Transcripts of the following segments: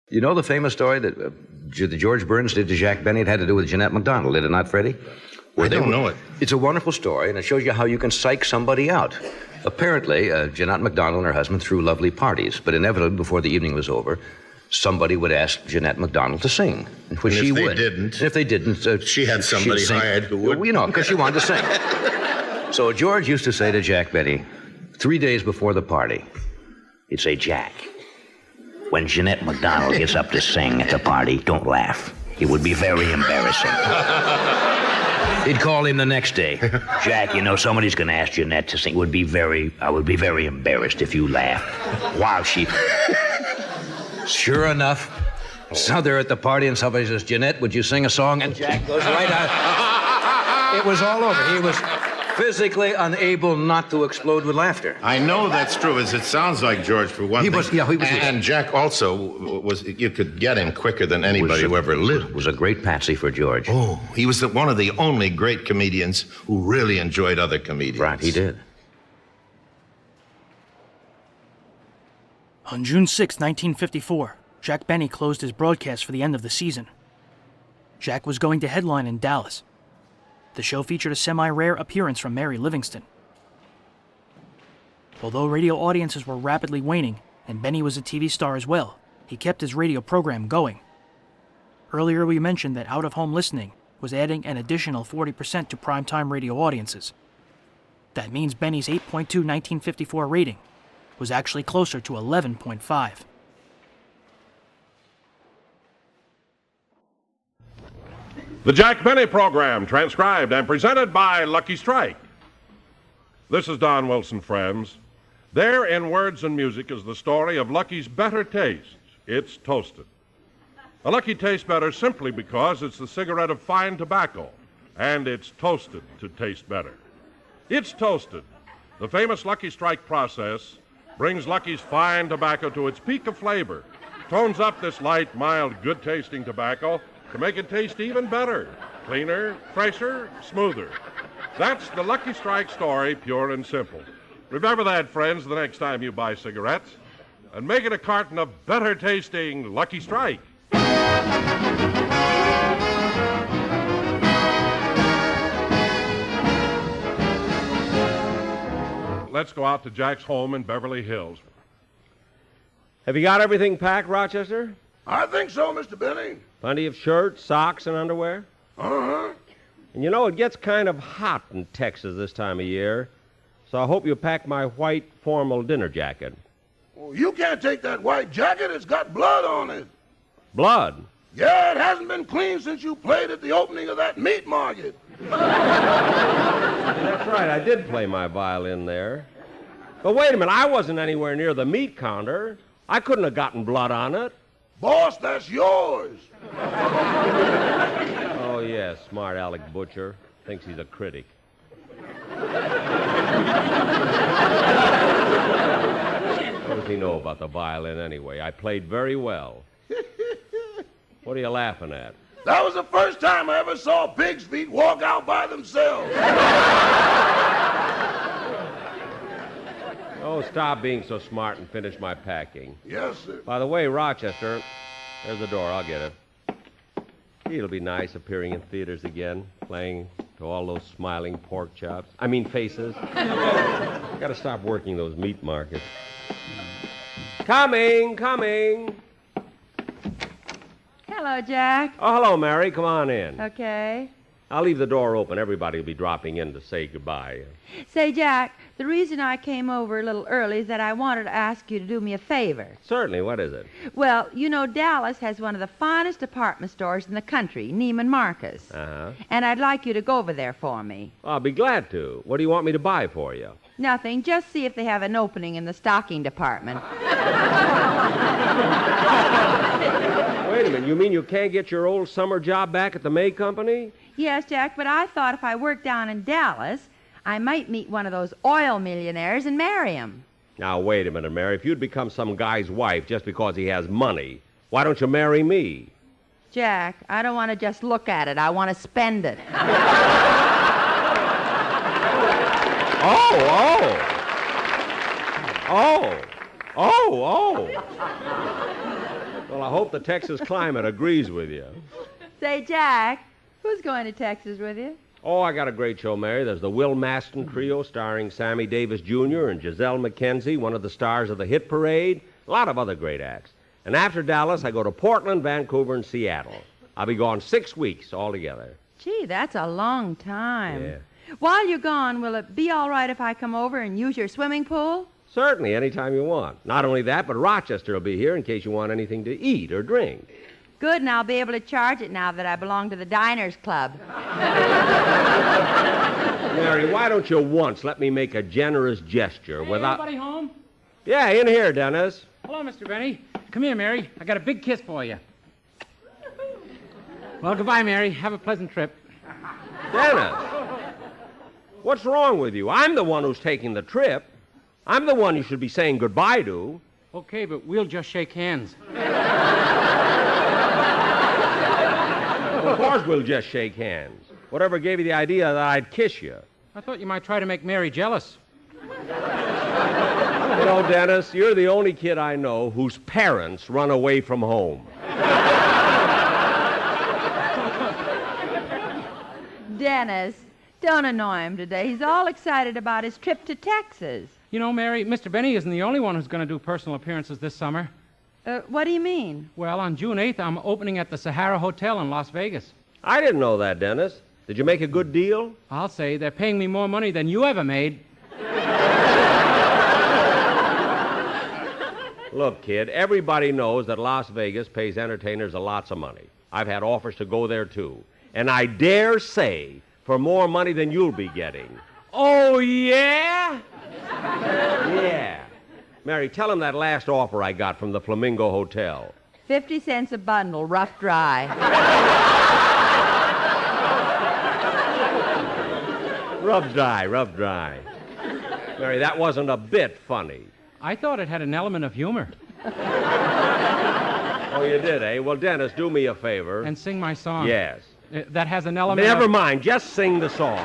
You know the famous story that George Burns did to Jack Benny? It had to do with Jeanette MacDonald, did it not, Freddie? I don't know it. It's a wonderful story, and it shows you how you can psych somebody out. Apparently, Jeanette MacDonald and her husband threw lovely parties, but inevitably, before the evening was over, somebody would ask Jeanette MacDonald to sing, which she would. If they didn't, she had somebody hired who would. You know, because she wanted to sing. So George used to say to Jack Benny, 3 days before the party, he'd say, Jack, when Jeanette MacDonald gets up to sing at the party, don't laugh. It would be very embarrassing. He'd call him the next day. Jack, you know, somebody's going to ask Jeanette to sing. I would be very embarrassed if you laughed while she... Sure enough, so they're at the party and somebody says, Jeanette, would you sing a song? And Jack goes right out. It was all over. He was physically unable not to explode with laughter. I know that's true, as it sounds like George for one thing. He was. And Jack also was, you could get him quicker than anybody who ever lived. Was a great patsy for George. Oh, he was one of the only great comedians who really enjoyed other comedians. Right, he did. On June 6, 1954, Jack Benny closed his broadcast for the end of the season. Jack was going to headline in Dallas. The show featured a semi-rare appearance from Mary Livingston. Although radio audiences were rapidly waning, and Benny was a TV star as well, he kept his radio program going. Earlier we mentioned that out-of-home listening was adding an additional 40% to primetime radio audiences. That means Benny's 8.2 1954 rating was actually closer to 11.5. The Jack Benny Program, transcribed and presented by Lucky Strike. This is Don Wilson, friends. There in Words and Music is the story of Lucky's better taste. It's toasted. A Lucky tastes better simply because it's the cigarette of fine tobacco, and it's toasted to taste better. It's toasted. The famous Lucky Strike process brings Lucky's fine tobacco to its peak of flavor, tones up this light, mild, good-tasting tobacco to make it taste even better, cleaner, fresher, smoother. That's the Lucky Strike story, pure and simple. Remember that, friends, the next time you buy cigarettes. And make it a carton of better-tasting Lucky Strike. Let's go out to Jack's home in Beverly Hills. Have you got everything packed, Rochester? I think so, Mr. Benny. Plenty of shirts, socks, and underwear? Uh-huh. And you know, it gets kind of hot in Texas this time of year, so I hope you pack my white formal dinner jacket. Well, you can't take that white jacket. It's got blood on it. Blood? Yeah, it hasn't been cleaned since you played at the opening of that meat market. That's right, I did play my violin there. But wait a minute, I wasn't anywhere near the meat counter. I couldn't have gotten blood on it. Boss, that's yours. Oh, yes, smart Alec Butcher. Thinks he's a critic. What does he know about the violin anyway? I played very well. What are you laughing at? That was the first time I ever saw pig's feet walk out by themselves. Oh, stop being so smart and finish my packing. Yes, sir. By the way, Rochester, there's the door. I'll get it. It'll be nice appearing in theaters again, playing to all those smiling pork chops. Faces. Gotta stop working those meat markets. Coming. Hello, Jack. Oh, hello, Mary. Come on in. Okay. I'll leave the door open. Everybody will be dropping in to say goodbye. Say, Jack, the reason I came over a little early is that I wanted to ask you to do me a favor. Certainly. What is it? Well, you know, Dallas has one of the finest department stores in the country, Neiman Marcus. Uh-huh. And I'd like you to go over there for me. I'll be glad to. What do you want me to buy for you? Nothing. Just see if they have an opening in the stocking department. Wait a minute. You mean you can't get your old summer job back at the May Company? Yes, Jack, but I thought if I worked down in Dallas, I might meet one of those oil millionaires and marry him. Now, wait a minute, Mary. If you'd become some guy's wife just because he has money, why don't you marry me? Jack, I don't want to just look at it. I want to spend it. Well, I hope the Texas climate agrees with you. Say, Jack, who's going to Texas with you? Oh, I got a great show, Mary. There's the Will Maston Trio starring Sammy Davis Jr. and Giselle McKenzie, one of the stars of the Hit Parade. A lot of other great acts. And after Dallas, I go to Portland, Vancouver, and Seattle. I'll be gone 6 weeks altogether. Gee, that's a long time. Yeah. While you're gone, will it be all right if I come over and use your swimming pool? Certainly, anytime you want. Not only that, but Rochester will be here in case you want anything to eat or drink. Good, and I'll be able to charge it now that I belong to the Diners Club. Mary, why don't you once let me make a generous gesture without... Anybody home? Yeah, in here, Dennis. Hello, Mr. Benny. Come here, Mary. I got a big kiss for you. Well, goodbye, Mary. Have a pleasant trip. Dennis, what's wrong with you? I'm the one who's taking the trip. I'm the one you should be saying goodbye to. Okay, but we'll just shake hands. Of course we'll just shake hands. Whatever gave you the idea that I'd kiss you? I thought you might try to make Mary jealous. You know, Dennis, you're the only kid I know whose parents run away from home. Dennis, don't annoy him today. He's all excited about his trip to Texas. You know, Mary, Mr. Benny isn't the only one who's going to do personal appearances this summer. What do you mean? Well, on June 8th, I'm opening at the Sahara Hotel in Las Vegas. I didn't know that, Dennis. Did you make a good deal? I'll say they're paying me more money than you ever made. Look, kid, everybody knows that Las Vegas pays entertainers a lots of money. I've had offers to go there, too. And I dare say for more money than you'll be getting. Oh, yeah? Yeah. Mary, tell him that last offer I got from the Flamingo Hotel. 50 cents a bundle, rough dry. Rub dry, rub dry. Mary, that wasn't a bit funny. I thought it had an element of humor. Oh, you did, eh? Well, Dennis, do me a favor. And sing my song. Yes. That has an element Never of... mind. Just sing the song.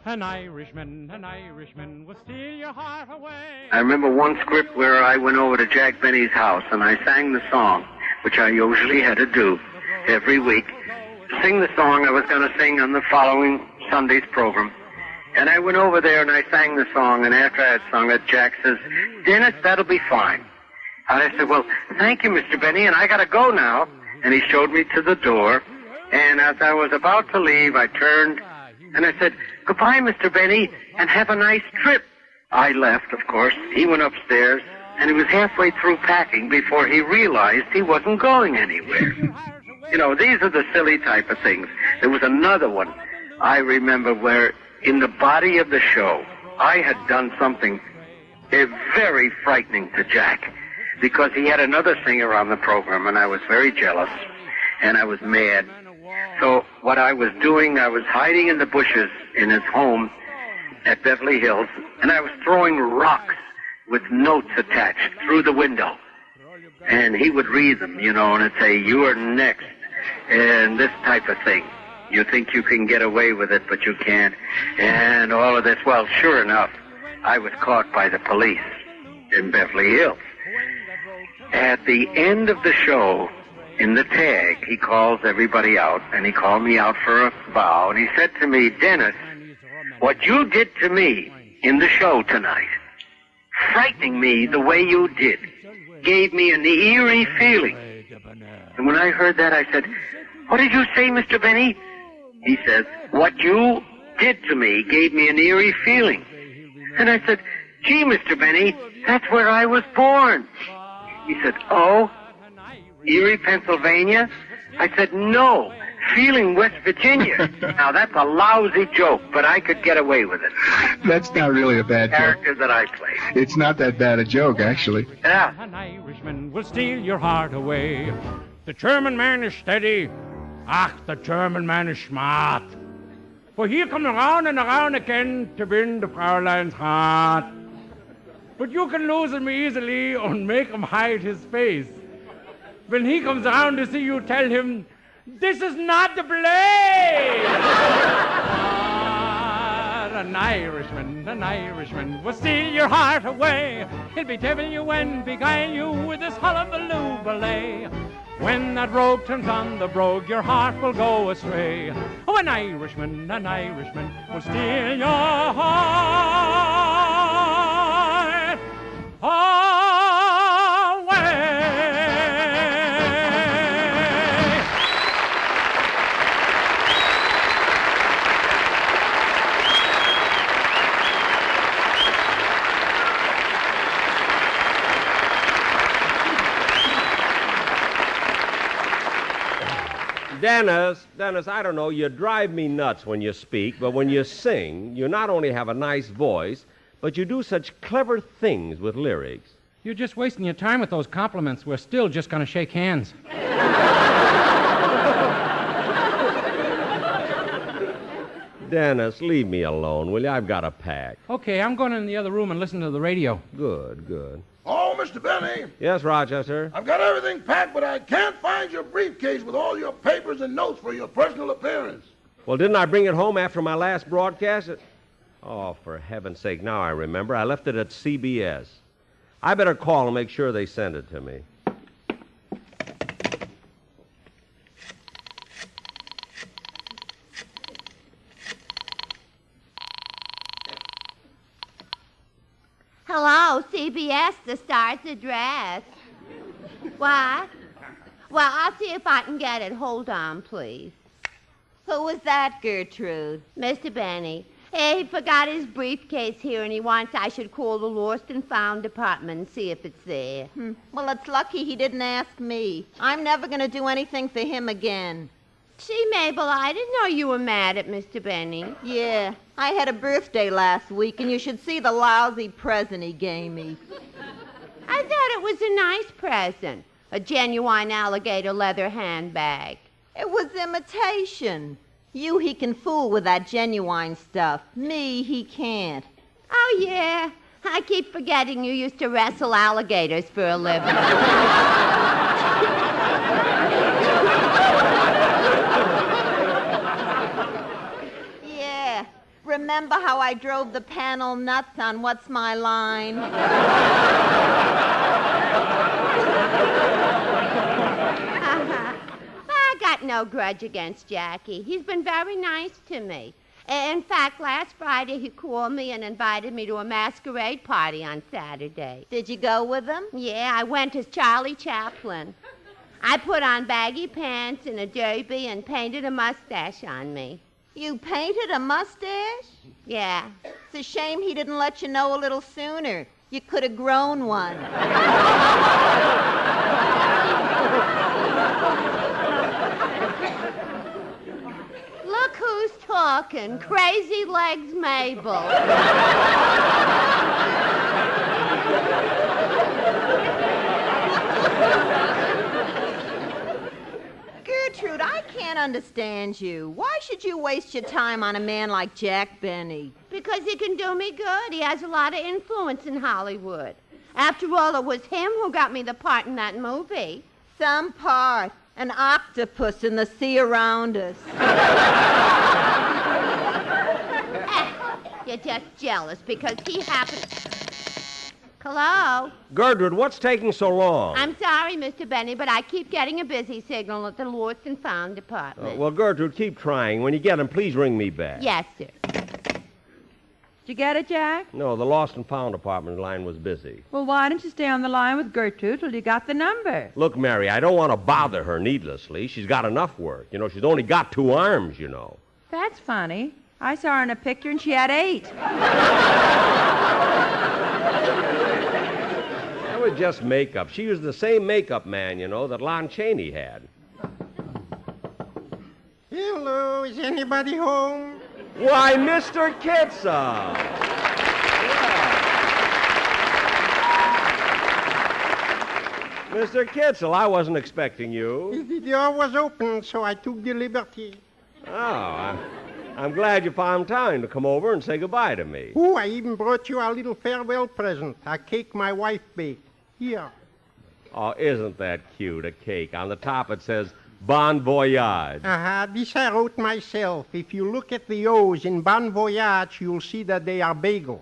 An Irishman will steal your heart away. I remember one script where I went over to Jack Benny's house and I sang the song, which I usually had to do every week. Sing the song I was going to sing on the following Sunday's program. And I went over there and I sang the song, and after I had sung it, Jack says, "Dennis, that'll be fine." And I said, "Well, thank you, Mr. Benny, and I got to go now." And he showed me to the door, and as I was about to leave, I turned and I said, "Goodbye, Mr. Benny, and have a nice trip." I left, of course. He went upstairs, and he was halfway through packing before he realized he wasn't going anywhere. You know, these are the silly type of things. There was another one I remember where in the body of the show, I had done something very frightening to Jack because he had another singer on the program, and I was very jealous, and I was mad. So what I was doing, I was hiding in the bushes in his home at Beverly Hills, and I was throwing rocks with notes attached through the window. And he would read them, you know, and it'd say, "You are next," and this type of thing. You think you can get away with it, but you can't. And all of this. Well, sure enough, I was caught by the police in Beverly Hills. At the end of the show, in the tag, he calls everybody out, and he called me out for a bow, and he said to me, "Dennis, what you did to me in the show tonight, frightening me the way you did, gave me an eerie feeling." And when I heard that, I said, "What did you say, Mr. Benny?" He says, "What you did to me gave me an eerie feeling." And I said, "Gee, Mr. Benny, that's where I was born." He said, "Oh, Erie, Pennsylvania?" I said, "No, Feeling, West Virginia." Now, that's a lousy joke, but I could get away with it. That's not really a bad joke. Character that I played. It's not that bad a joke, actually. Yeah. An Irishman will steal your heart away. The German man is steady. Ach, the German man is smart. For he comes around and around again to win the Fräulein's heart. But you can lose him easily and make him hide his face. When he comes around to see you, tell him, This is not the place. An Irishman will steal your heart away. He'll be devil you and beguile you with his hullabaloo ballet. When that rogue turns on the brogue, your heart will go astray. Oh, an Irishman will steal your heart away. Dennis, I don't know, you drive me nuts when you speak, but when you sing, you not only have a nice voice, but you do such clever things with lyrics. You're just wasting your time with those compliments. We're still just going to shake hands. Dennis, leave me alone, will you? I've got a pack. Okay, I'm going in the other room and listen to the radio. Good. Oh, Mr. Benny, Yes, Rochester? I've got everything packed, but I can't find your briefcase with all your papers and notes for your personal appearance. Well, didn't I bring it home after my last broadcast? Oh, for heaven's sake, now I remember. I left it at CBS. I better call and make sure they send it to me. Hello, CBS, the star's address. What? Well, I'll see if I can get it. Hold on, please. Who was that, Gertrude? Mr. Benny. He forgot his briefcase here, and he wants I should call the Lost and Found department and see if it's there. Well, it's lucky he didn't ask me. I'm never going to do anything for him again. Gee, Mabel, I didn't know you were mad at Mr. Benny. Yeah, I had a birthday last week, and you should see the lousy present he gave me. I thought it was a nice present. A genuine alligator leather handbag. It was imitation. You he can fool with that genuine stuff. Me, he can't. Oh, yeah. I keep forgetting you used to wrestle alligators for a living. Yeah. Remember how I drove the panel nuts on What's My Line? I got no grudge against Jackie. He's been very nice to me. In fact, last Friday he called me and invited me to a masquerade party on Saturday. Did you go with him? Yeah, I went as Charlie Chaplin. I put on baggy pants and a derby and painted a mustache on me. You painted a mustache? Yeah. It's a shame he didn't let you know a little sooner. You could have grown one. Look who's talking. Crazy Legs Mabel. Gertrude, I can't understand you. Why should you waste your time on a man like Jack Benny? Because he can do me good. He has a lot of influence in Hollywood. After all, it was him who got me the part in that movie. Some part. An octopus in the sea around us. You're just jealous because he happened... Hello? Gertrude, what's taking so long? I'm sorry, Mr. Benny, but I keep getting a busy signal at the Lost and Found department. Well, Gertrude, keep trying. When you get him, please ring me back. Yes, sir. Did you get it, Jack? No, the Lost and Found department line was busy. Well, why don't you stay on the line with Gertrude till you got the number? Look, Mary, I don't want to bother her needlessly. She's got enough work. You know, she's only got 2 arms, you know. That's funny. I saw her in a picture and she had 8. That was just makeup. She used the same makeup man, you know, that Lon Chaney had. Hello, is anybody home? Why, Mr. Kitzel! Mr. Kitzel, I wasn't expecting you. The door was open, so I took the liberty. Oh, I'm glad you found time to come over and say goodbye to me. Oh, I even brought you a little farewell present, a cake my wife baked. Here. Oh, isn't that cute, a cake? On the top it says, Bon voyage. This I wrote myself. If you look at the O's in Bon Voyage, you'll see that they are bagels.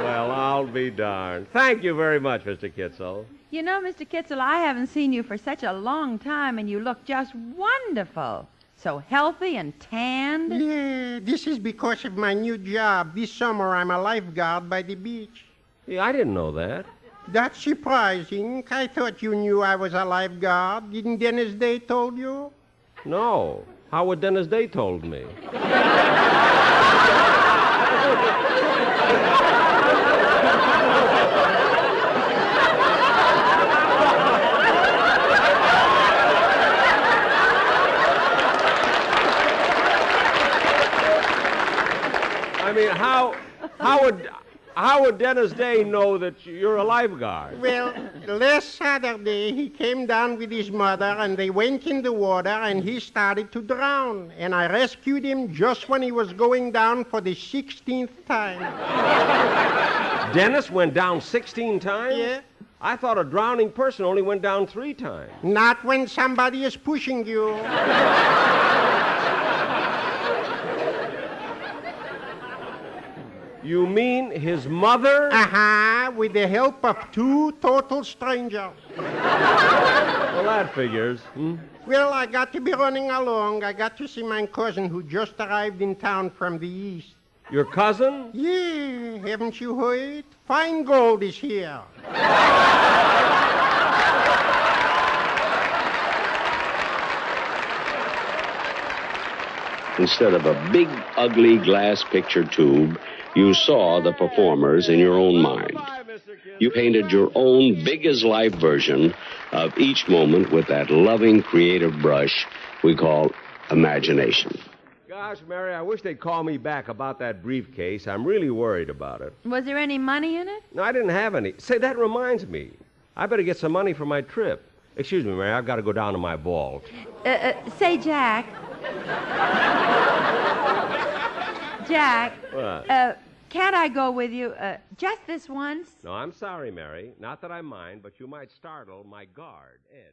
Well, I'll be darned. Thank you very much, Mr. Kitzel. You know, Mr. Kitzel, I haven't seen you for such a long time, and you look just wonderful. So healthy and tanned. Yeah, this is because of my new job. This summer, I'm a lifeguard by the beach. Yeah, I didn't know that. That's surprising. I thought you knew I was a lifeguard. Didn't Dennis Day told you? No. How would Dennis Day told me? I mean, how would Dennis Day know that you're a lifeguard? Well, last Saturday, he came down with his mother, and they went in the water, and he started to drown. And I rescued him just when he was going down for the 16th time. Dennis went down 16 times? Yeah. I thought a drowning person only went down 3 times. Not when somebody is pushing you. You mean his mother? With the help of 2 total strangers. Well, that figures. Well, I got to be running along. I got to see my cousin who just arrived in town from the east. Your cousin? Yeah, haven't you heard? Fine gold is here. Instead of a big, ugly glass picture tube, you saw the performers in your own mind. You painted your own big-as-life version of each moment with that loving, creative brush we call imagination. Gosh, Mary, I wish they'd call me back about that briefcase. I'm really worried about it. Was there any money in it? No, I didn't have any. Say, that reminds me. I better get some money for my trip. Excuse me, Mary, I've got to go down to my vault. Say, Jack. Jack. What? Can't I go with you just this once? No, I'm sorry, Mary. Not that I mind, but you might startle my guard, Ed.